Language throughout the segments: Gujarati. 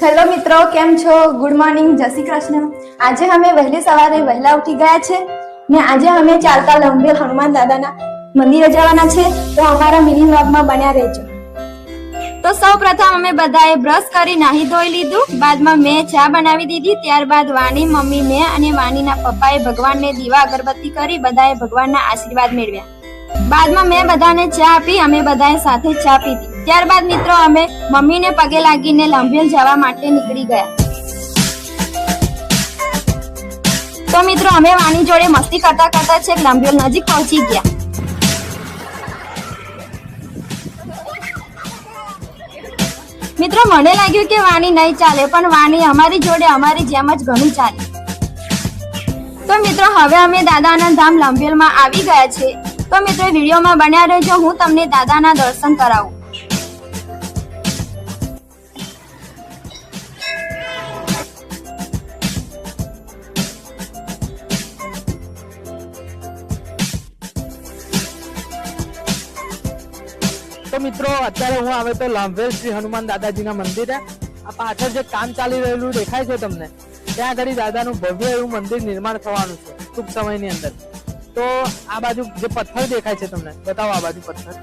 હેલો મિત્રો, કેમ છો? ગુડ મોર્નિંગ, જય શ્રી કૃષ્ણ। આજે અમે વહેલી સવારે વહેલા ઉઠી ગયા છે ને આજે અમે ચાલતા લંબેલ હનુમાન દાદાના મંદિરે જવાના છે, તો અમારા મિની વ્લોગમાં બન્યા રહેજો। તો સૌપ્રથમ અમે બધાએ બ્રશ કરી નાહી ધોઈ લીધું, બાદમાં મેં ચા બનાવી દીધી। ત્યારબાદ વાણી, મમ્મી, મેં અને વાણીના પપ્પાએ ભગવાનને દીવા અગરબત્તી કરી બધાએ ભગવાનના આશીર્વાદ મેળવ્યા। બાદમાં મેં બધાને ચા આપી, અમે બધાએ સાથે ચા પીધી। ત્યારબાદ મિત્રો અમે મમ્મીને પગે લાગીને લંબેલ જવા માટે નીકળી ગયા। તો મિત્રો અમે વાણી જોડે મસ્તી કરતા કરતા છેક લંબેલ નજીક પહોંચી ગયા। મિત્રો મને લાગ્યું કે વાણી નહીં ચાલે, પણ વાણી અમારી જોડે અમારી જેમ જ ઘણું ચાલે। તો મિત્રો હવે અમે દાદાના ધામ લંબેલમાં આવી ગયા છે, તો મિત્રો વિડીયોમાં બન્યા રહેજો, હું તમને દાદાના દર્શન કરાવું। તો મિત્રો અત્યારે હું આવે તો લંબેલ શ્રી હનુમાન દાદાજીના મંદિરે। આ પાછળ જે કામ ચાલી રહેલું દેખાય છે તમને, ત્યાં આગળ દાદાનું ભવ્ય એવું મંદિર નિર્માણ થવાનું છે ટૂંક સમયની અંદર। તો આ બાજુ જે પથ્થર દેખાય છે તમને, બતાવો આ બાજુ પથ્થર।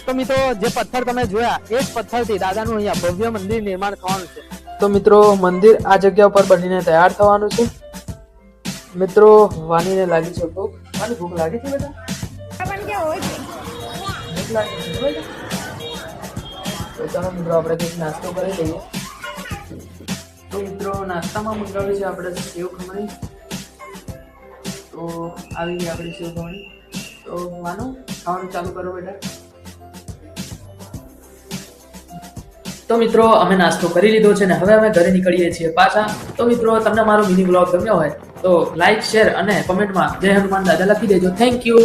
તો મિત્રો જે પથ્થર તમે જોયા એ જ પથ્થરથી દાદાનું અહીંયા ભવ્ય મંદિર નિર્માણ થવાનું છે। તો મિત્રો મંદિર આ જગ્યા ઉપર બનીને તૈયાર થવાનું છે। મિત્રો વાણીને લાગી છે ભૂખ, વાણી ભૂખ લાગી છે બેટા? ભૂખ લાગી છે બેટા? તો ચાલો મિત્રો આપણે કંઈક નાસ્તો કરી લઈએ। તો મિત્રો નાસ્તામાં મંગાવી છે આપણે સેવ ખમણી। તો આવી ગઈ આપણી સેવ ખમણી। તો માનો ખાવાનું ચાલુ કરો બેટા। તો મિત્રો અમે નાસ્તો કરી લીધો છે ને હવે અમે ઘરે નીકળીએ છીએ પાછા। તો મિત્રો તમને મારો મિની બ્લોગ ગમ્યો હોય તો લાઈક, શેર અને કોમેન્ટમાં જય હનુમાન દાદા લખી દેજો। Thank you.